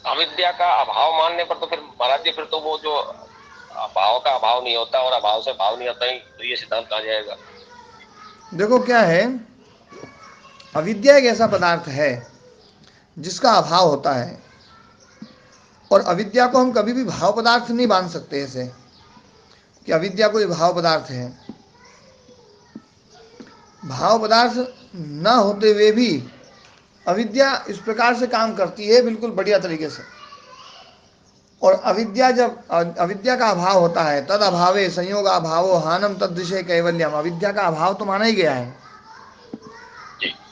अविद्या का अभाव मानने पर तो फिर महाराज जी फिर तो वो जो भाव का अभाव नहीं होता और अभाव से भाव नहीं होता ही, तो ये सिद्धांत कहाँ जाएगा। देखो क्या है, अविद्या एक ऐसा पदार्थ है जिसका अभाव होता है, और अविद्या को हम कभी भी भाव पदार्थ नहीं मान सकते ऐसे कि अविद्या कोई भाव पदार्थ है। भाव पदार्थ न होते हुए भी अविद्या इस प्रकार से काम करती है बिल्कुल बढ़िया तरीके से। और अविद्या का अभाव होता है, तद अभावे संयोग अभावो हानम तद विषय कैवल्यम। अविद्या का अभाव तो माना ही गया है,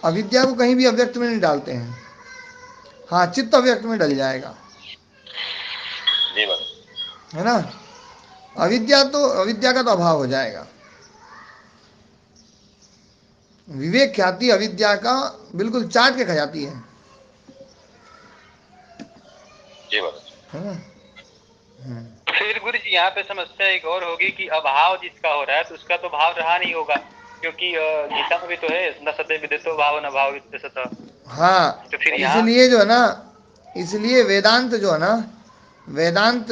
अविद्या को कहीं भी अव्यक्त में नहीं डालते हैं। हाँ, चित्त अव्यक्त में डल जाएगा, है ना। अविद्या का तो अभाव हो जाएगा। विवेक ख्याति अविद्या का बिल्कुल चाट के खा जाती है ना। फिर गुरु जी यहाँ पे समस्या एक और होगी कि अभाव जिसका हो रहा है तो उसका तो भाव रहा नहीं होगा, क्योंकि गीता में भी तो है न सत्य विदितो भाव न भाव विद्यते। हाँ, तो फिर इसलिए जो है ना, इसलिए वेदांत जो है ना, वेदांत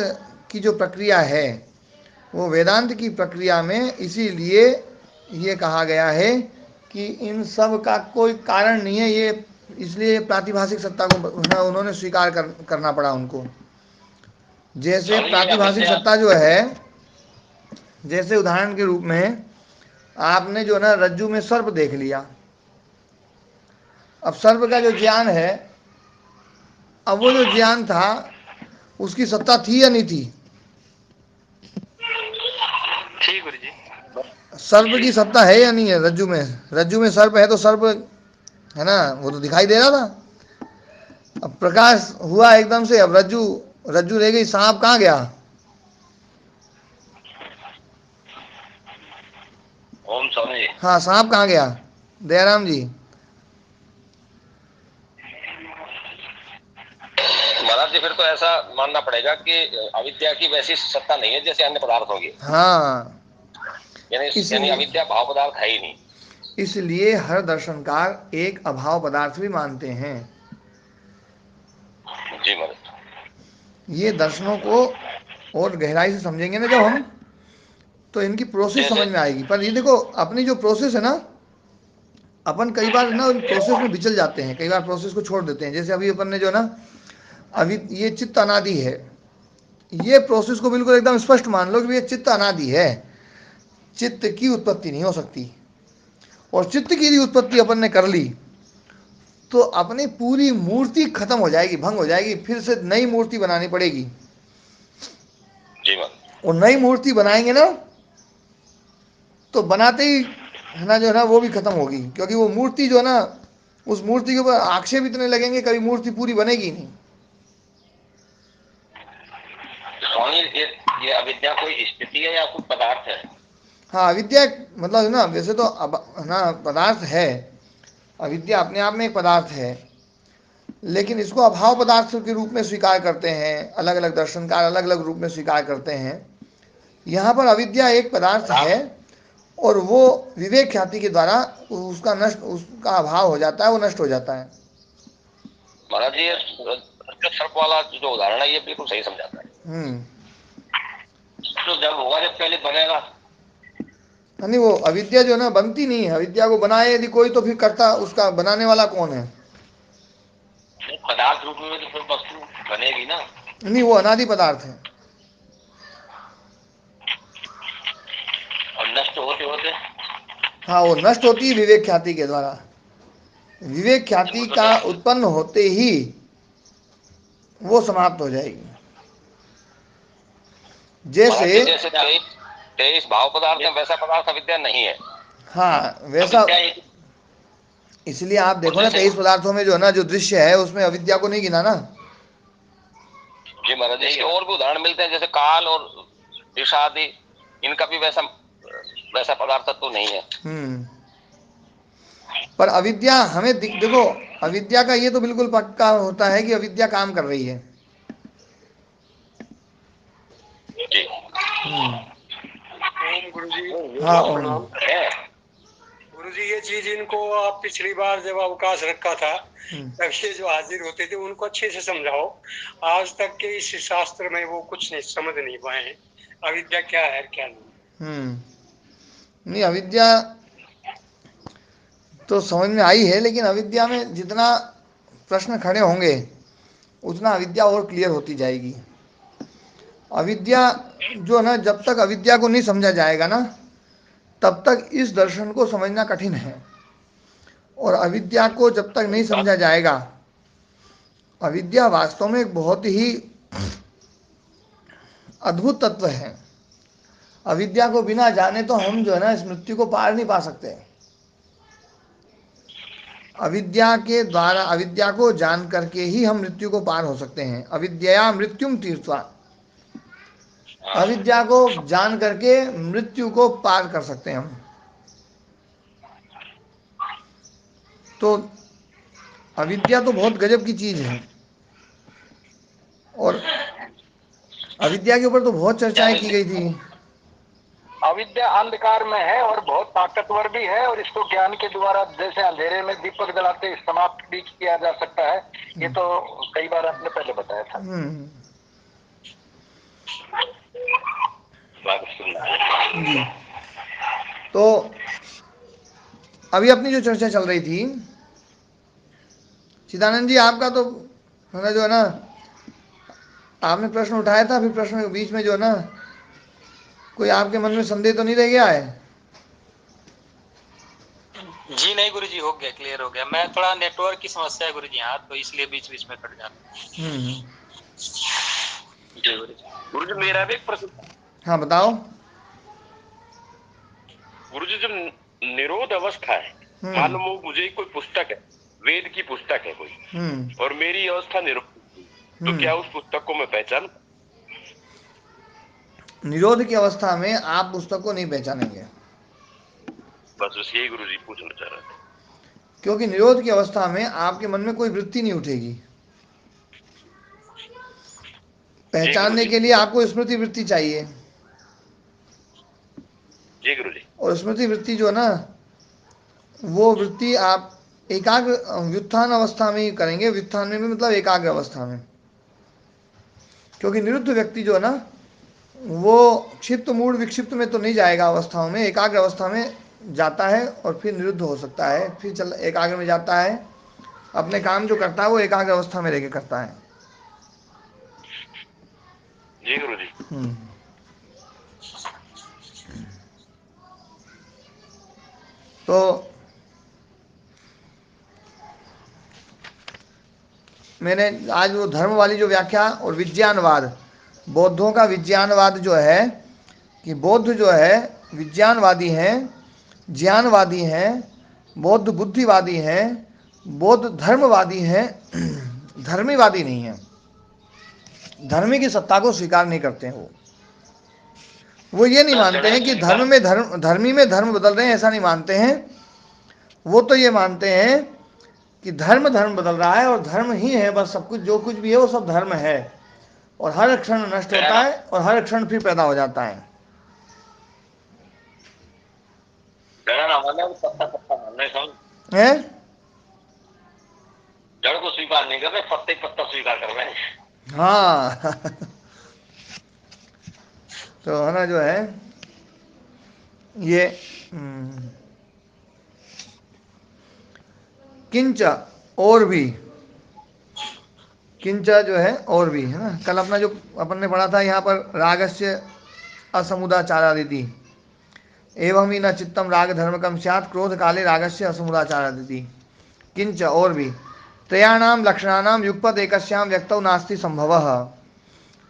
की जो प्रक्रिया है वो वेदांत की प्रक्रिया में इसीलिए ये कहा गया है कि इन सब का कोई कारण नहीं है, ये इसलिए प्रातिभाषिक सत्ता को उन्होंने स्वीकार करना पड़ा उनको। जैसे प्रातिभाषिक सत्ता जो है, जैसे उदाहरण के रूप में आपने जो ना रज्जू में सर्प देख लिया, अब सर्प का जो ज्ञान है, अब वो जो ज्ञान था उसकी सत्ता थी या नहीं थी? ठीक गुरु जी। सर्प की सत्ता है या नहीं है रज्जू में? रज्जू में सर्प है तो सर्प है ना, वो तो दिखाई दे रहा था। अब प्रकाश हुआ एकदम से, अब रज्जू रज्जू रह गई, सांप कहाँ गया? ओम स्वामी। हाँ, सांप कहाँ गया दयाराम जी? महाराज जी फिर तो ऐसा मानना पड़ेगा कि अविद्या की वैसी सत्ता नहीं है जैसे अन्य पदार्थों की। हाँ, यानी अविद्या भाव पदार्थ है ही नहीं। इसलिए हर दर्शनकार एक अभाव पदार्थ भी मानते हैं। जी महाराज। ये दर्शनों को और गहराई से समझेंगे ना जब हम, तो इनकी प्रोसेस समझ में आएगी। पर ये देखो, अपनी जो प्रोसेस है ना, अपन कई बार ना उन प्रोसेस में बिचल जाते हैं, कई बार प्रोसेस को छोड़ देते हैं। जैसे अभी अपन ने जो ना, अभी ये चित्त अनादि है, ये प्रोसेस को बिल्कुल एकदम स्पष्ट मान लो कि ये चित्त अनादि है, चित्त की उत्पत्ति नहीं हो सकती। और चित्त की यदि उत्पत्ति अपन ने कर ली तो अपनी पूरी मूर्ति खत्म हो जाएगी, भंग हो जाएगी, फिर से नई मूर्ति बनानी पड़ेगी। जी और नई मूर्ति बनाएंगे ना, तो बनाते ही है ना जो है ना वो भी खत्म होगी, क्योंकि वो मूर्ति जो है ना, उस मूर्ति के ऊपर आक्षेप इतने लगेंगे, कभी मूर्ति पूरी बनेगी नहीं। स्वामी ये अविद्या कोई स्थिति है या कोई पदार्थ है? हाँ, अविद्या मतलब ना, वैसे तो ना पदार्थ है, अविद्या अपने आप में एक पदार्थ है, लेकिन इसको अभाव पदार्थ के रूप में स्वीकार करते हैं। अलग अलग दर्शनकार अलग अलग रूप में स्वीकार करते हैं। यहाँ पर अविद्या एक पदार्थ है और वो विवेक ख्याति के द्वारा उसका अभाव हो जाता है, वो नष्ट हो जाता है। महाराज जी, ये सर्प वाला जो उदाहरण है ये बिल्कुल सही समझाता है। तो जब होगा, जब पहले बनेगा। नहीं, वो अविद्या जो है ना बनती नहीं है। अविद्या को बनाए यदि कोई, तो फिर करता उसका बनाने वाला कौन है? पदार्थ रूप में तो फिर वस्तु बनेगी ना। नहीं, वो अनादि पदार्थ है और नष्ट होते होते। हाँ, वो नष्ट होती है विवेक ख्याति के द्वारा। विवेक ख्याति का उत्पन्न होते ही वो समाप्त हो जाएगी। जैसे 23 भाव पदार्थ है, वैसा पदार्थ अविद्या नहीं है। हाँ, वैसा। इसलिए आप देखो ना, 23 पदार्थों में जो है ना, जो दृश्य है उसमें अविद्या को नहीं गिना ना। जी महाराज, इसके और भी उदाहरण मिलते हैं, जैसे काल और दिशा आदि, इनका भी वैसा पदार्थ तो नहीं है। पर अविद्या हमें देखो, अविद्या का ये तो बिल्कुल पक्का होता है कि अविद्या काम कर रही है। जी। ओम गुरुजी। हाँ, ओम। गुरुजी, ये चीज इनको आप पिछली बार जब अवकाश रखा था तब ये जो हाजिर होते थे उनको अच्छे से समझाओ। आज तक के इस शास्त्र में वो कुछ नहीं समझ नहीं पाए हैं, अविद्या क्या है क्या नहीं। नहीं, अविद्या तो समझ में आई है, लेकिन अविद्या में जितना प्रश्न खड़े होंगे उतना अविद्या और क्लियर होती जाएगी। अविद्या जो है ना, जब तक अविद्या को नहीं समझा जाएगा ना, तब तक इस दर्शन को समझना कठिन है। और अविद्या को जब तक नहीं समझा जाएगा, अविद्या वास्तव में एक बहुत ही अद्भुत तत्व है। अविद्या को बिना जाने तो हम जो है ना इस मृत्यु को पार नहीं पा सकते। अविद्या के द्वारा, अविद्या को जान करके ही हम मृत्यु को पार हो सकते हैं। अविद्या मृत्युम तीर्थवा, अविद्या को जान करके मृत्यु को पार कर सकते हैं हम। तो अविद्या तो बहुत गजब की चीज है, और अविद्या के ऊपर तो बहुत चर्चाएं की गई थी। अविद्या अंधकार में है और बहुत ताकतवर भी है, और इसको ज्ञान के द्वारा जैसे अंधेरे में दीपक जलाते समाप्त भी किया जा सकता है। ये तो कई बार आपने पहले बताया था। जी। तो अभी अपनी जो चर्चा चल रही थी चिदानंद जी, आपका तो है जो है ना, आपने प्रश्न उठाया था, फिर प्रश्न के बीच में जो है ना कोई आपके मन में संदेह तो नहीं रह गया है? जी नहीं गुरुजी, हो गया, क्लियर हो गया। मैं थोड़ा नेटवर्क की समस्या है गुरुजी यहाँ, तो इसलिए बीच बीच में कट जाता है। जी गुरुजी मेरा भी एक प्रश्न, हाँ बताओ। गुरुजी जब निरोध अवस्था है, मान लो मुझे कोई पुस्तक है, वेद की पुस्तक है कोई, और मेरी अवस्था निरोध, तो क्या उस पुस्तक को मैं पहचान? निरोध की अवस्था में आप पुस्तक को नहीं पहचानेंगे। बस यही गुरुजी पूछना चाह रहा था। क्योंकि निरोध की अवस्था में आपके मन में कोई वृत्ति नहीं उठेगी। पहचानने के लिए आपको स्मृति वृत्ति चाहिए। जी गुरुजी। और स्मृति वृत्ति जो है ना, वो वृत्ति आप एकाग्र व्युत्थान अवस्था में ही करेंगे। व्युत्थान में भी मतलब एकाग्र अवस्था में। क्योंकि निरुद्ध व्यक्ति जो है ना, वो क्षिप्त मूड विक्षिप्त में तो नहीं जाएगा अवस्थाओं में, एकाग्र अवस्था में जाता है और फिर निरुद्ध हो सकता है, फिर चल एकाग्र में जाता है। अपने काम जो करता है वो एकाग्र अवस्था में रहकर करता है। जी गुरुजी। तो मैंने आज वो धर्म वाली जो व्याख्या और विज्ञानवाद, बौद्धों का विज्ञानवाद जो है कि बौद्ध जो है विज्ञानवादी हैं, ज्ञानवादी हैं, बौद्ध बुद्धिवादी हैं, बौद्ध धर्मवादी हैं, धर्मीवादी नहीं हैं। धर्मी की सत्ता को स्वीकार नहीं करते हैं। वो ये नहीं मानते हैं कि धर्म में धर्मी में धर्म बदल रहे हैं, ऐसा नहीं मानते हैं। वो तो ये मानते हैं कि धर्म बदल रहा है और धर्म ही है बस, सब कुछ जो कुछ भी है वो सब धर्म है, और हर क्षण नष्ट होता है और हर क्षण फिर पैदा हो जाता है। हैं? जड़ को स्वीकार नहीं कर रहे, पत्ते पत्ता स्वीकार कर रहे हैं। हाँ तो है ना जो है ये किंच और भी, किंच जो है और भी है ना। कल अपना जो अपन ने पढ़ा था यहाँ पर, रागस्य असमुदाचारादिति एवं ही न चित्तम राग धर्मकम स्यात् क्रोध काले रागस्य असमुदाचारादिति। किंच और भी, त्रयाणाम लक्षणानाम युगपत एकस्याम व्यक्तौ नास्ति संभवः।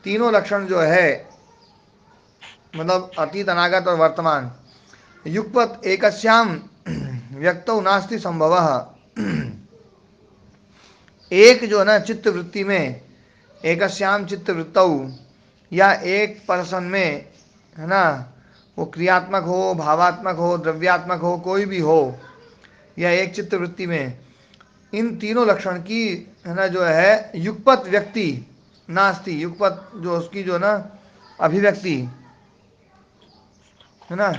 तीनों लक्षण जो है मतलब अतीत अनागत और वर्तमान, युगपत एकस्याम व्यक्तौ नास्ति संभवः। एक जो है ना चित्त वृत्ति में, एकस्याम चित्त वृत्तौ, या एक पर्सन में है ना, वो क्रियात्मक हो, भावात्मक हो, द्रव्यात्मक हो, कोई भी हो, या एक चित्त वृत्ति में, इन तीनों लक्षण की है ना जो है युगपत व्यक्ति नास्ति। युगपत जो उसकी जो ना अभिव्यक्ति है ना,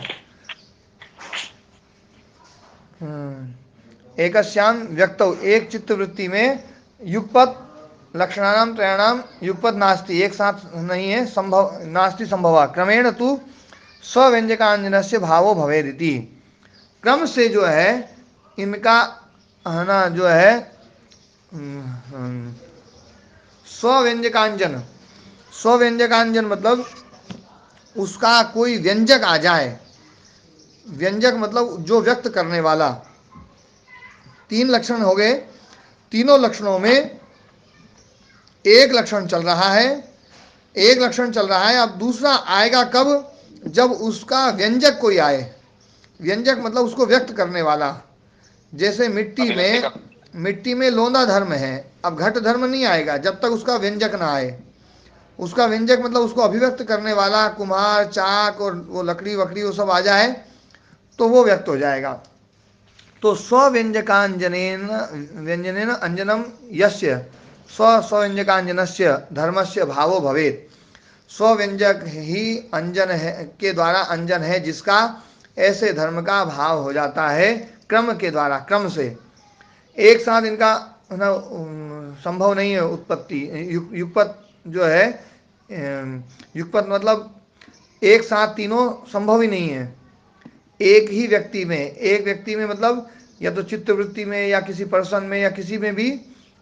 एकस्याम व्यक्तौ, एक चित्त वृत्ति में युगपत लक्षणानाम त्रयाणाम युगपत नास्ति, एक साथ नहीं है, संभव नास्ति संभवा। क्रमेण तु स्व्यंजकांजनस्य भावो भवेदिति। क्रम से जो है इनका है ना जो है स्व्यंजकांजन, स्व्यंजकांजन मतलब उसका कोई व्यंजक आ जाए। व्यंजक मतलब जो व्यक्त करने वाला। तीन लक्षण हो गए, तीनों लक्षणों में एक लक्षण चल रहा है, एक लक्षण चल रहा है, अब दूसरा आएगा कब? जब उसका व्यंजक कोई आए। व्यंजक मतलब उसको व्यक्त करने वाला। जैसे मिट्टी में लोंदा धर्म है, अब घट धर्म नहीं आएगा जब तक उसका व्यंजक ना आए। उसका व्यंजक मतलब उसको अभिव्यक्त करने वाला कुम्हार, चाक और वो लकड़ी वकड़ी वो सब आ जाए तो वो व्यक्त हो जाएगा। तो स्व्यंजकांजनेन व्यंजनेन अंजनम यस्य स्व्यंजकांजनस्य धर्मस्य भावो भवेत्। स्व्यंजक ही अंजन है के द्वारा अंजन है जिसका ऐसे धर्म का भाव हो जाता है क्रम के द्वारा। क्रम से एक साथ इनका संभव नहीं है उत्पत्ति। युगपत जो है, युगपत मतलब एक साथ तीनों संभव ही नहीं है। एक ही व्यक्ति में, एक व्यक्ति में मतलब या तो चित्त वृत्ति में या किसी पर्सन में या किसी में भी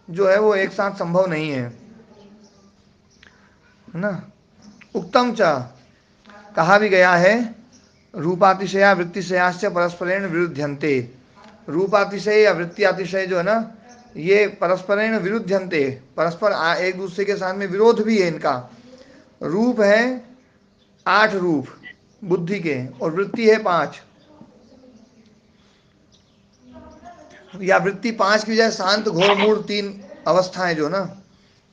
जो है वो एक साथ संभव नहीं है ना। उत्तम च कहा भी गया है रूपातिशया वृत्तिशयाश्च परस्परेण विरुध्यन्ते। रूपातिशय या वृत्तियातिशय जो है ना ये परस्परेण विरुद्धन्ते, परस्पर एक दूसरे के साथ में विरोध भी है इनका। रूप है 8 रूप बुद्धि के और वृत्ति है 5, या वृत्ति 5 की बजाय शांत घोर मूढ़ 3 अवस्थाएं जो ना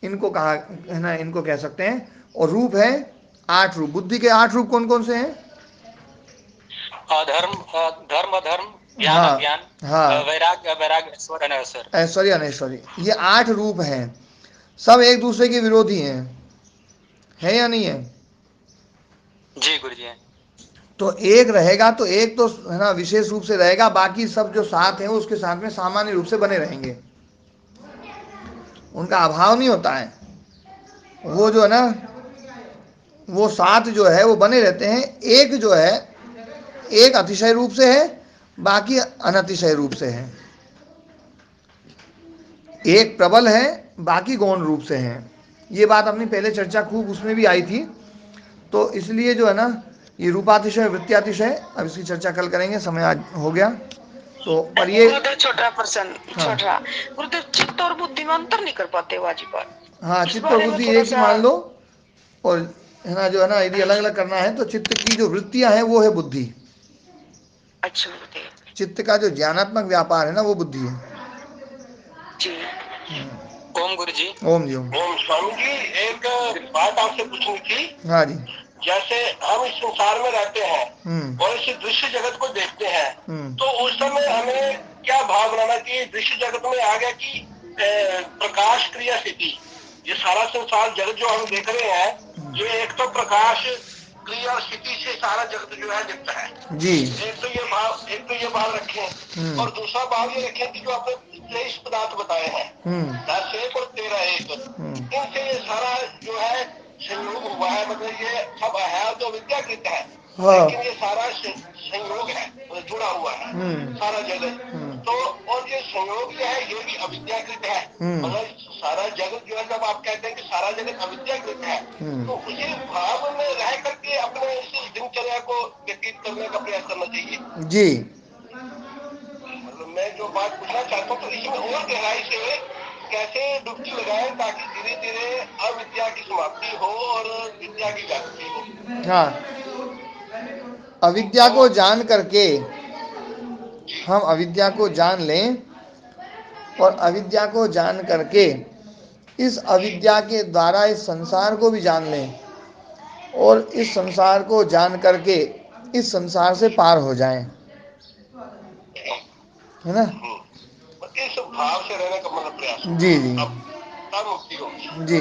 इनको कहा है ना, इनको कह सकते हैं। और रूप है 8 रूप। बुद्धि के 8 रूप कौन कौन से हैं? धर्म, धर्म अधर्म, ज्ञान अज्ञान, वैराग्य वैराग्य, ऐश्वर्य अनैश्वर्य, ऐश्वर्य अनैश्वर्य, ये 8 रूप हैं। सब एक दूसरे के विरोधी हैं, है या नहीं है? जी गुरु जी। तो एक रहेगा तो एक तो है ना विशेष रूप से रहेगा, बाकी सब जो साथ हैं उसके साथ में सामान्य रूप से बने रहेंगे, उनका अभाव नहीं होता है। वो जो है ना वो साथ जो है वो बने रहते हैं। एक जो है एक अतिशय रूप से है, बाकी अनतिशय रूप से है। एक प्रबल है, बाकी गौण रूप से हैं। ये बात अपनी पहले चर्चा खूब उसमें भी आई थी। तो इसलिए जो है ना ये रूपातिशय वृत्त्यातिशय, अब इसकी चर्चा कल करेंगे, समय आज हो गया। तो पर ये गुरुदेव छोटा प्रश्न, छोटा गुरुदेव, चित्त और बुद्धि में अंतर नहीं कर पाते बाजी पर। हाँ, चित्त और बुद्धि एक ही मान लो। और है ना जो है ना यदि अलग अलग करना है तो चित्त की जो वृत्तियां हैं वो है बुद्धि। अच्छा, चित्त का जो ज्ञानात्मक व्यापार है ना वो बुद्धि है जी। ओम गुरु जी। ओम जी। ओम स्वामी जी, एक बात आपसे पूछनी थी। हाँ जी। जैसे हम इस संसार में रहते हैं और इस दृश्य जगत को देखते हैं, तो उस समय हमें क्या भाव बनाना चाहिए? दृश्य जगत में आ गया कि प्रकाश क्रिया स्थिति, ये सारा संसार जगत जो हम देख रहे हैं, ये एक तो प्रकाश क्रिया स्थिति से सारा जगत जो है दिखता है जी। एक तो ये भाव रखें, और दूसरा भाव ये रखें कि जो आपने 23 पदार्थ बताए हैं, 10 एक और 13 एक, इनसे ये सारा जो है संयोग हुआ है। मतलब ये सब है जो विद्याकृत है, लेकिन ये सारा संयोग है, मतलब जुड़ा हुआ है सारा जगत। तो और ये संयोग जो है ये भी अविद्याकृत है। मतलब सारा जगत जो है, जब आप कहते हैं कि सारा जगत अविद्याकृत है, तो उसी भाव में रह करके अपने इस दिनचर्या को व्यतीत करने का प्रयास करना चाहिए जी। मतलब मैं जो बात पूछना चाहता हूँ, तो इसमें और गहराई से कैसे डुबकी लगाएं ताकि धीरे धीरे अविद्या की समाप्ति हो और विद्या की जागृति हो। हाँ, अविद्या को जान करके हम अविद्या को जान लें, और अविद्या को जान करके इस अविद्या के द्वारा इस संसार को भी जान लें, और इस संसार को जान करके इस संसार से पार हो जाएं, है ना। इस भाव से रहने का मतलब प्रयास। जी जी तब मुक्ति होगी। जी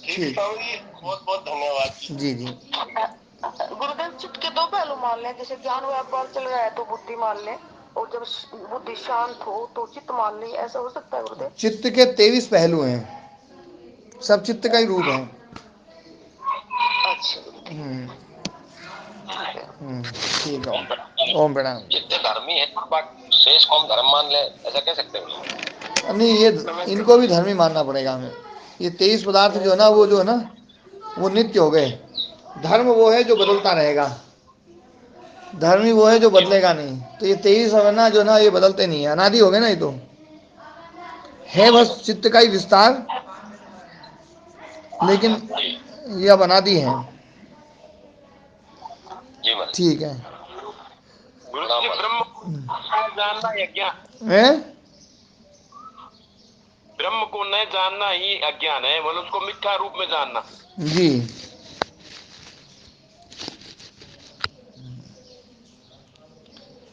ठीक, बहुत बहुत धन्यवाद जी जी। गुरुदेव, चित्त के 2 पहलू मान लें, जैसे ज्ञान व्यापार चल रहा है तो बुद्धि मान लें, और जब बुद्धि शांत हो तो चित्त मान ले, ऐसा हो सकता है गुरुदेव? चित्त के 23 पहलू हैं, सब चित्त का ही रूप है। अच्छा, ठीक है। ओम प्रणाम। चित्त धर्मी है, शेष को हम धर्म मान ले, ऐसा कह सकते हैं? नहीं, ये इनको भी धर्मी मानना पड़ेगा हमें। ये 23 पदार्थ जो है ना वो जो है ना वो नित्य हो गए। धर्म वो है जो बदलता रहेगा, धर्मी वो है जो बदलेगा नहीं। तो ये 23 है ना जो ना ये बदलते नहीं है, अनादि हो गए ना। ये तो है बस चित्त का ही विस्तार, लेकिन ये अब अनादि है। ठीक है। जानना यज्ञ ब्रह्म को न जानना ही अज्ञान है, मतलब उसको मिथ्या रूप में जानना। जी।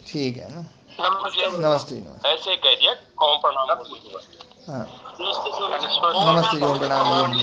ठीक है ना। नमस्ते। ऐसे कह दिया, कौन प्रणाम। हाँ, नमस्ते जी, प्रणाम।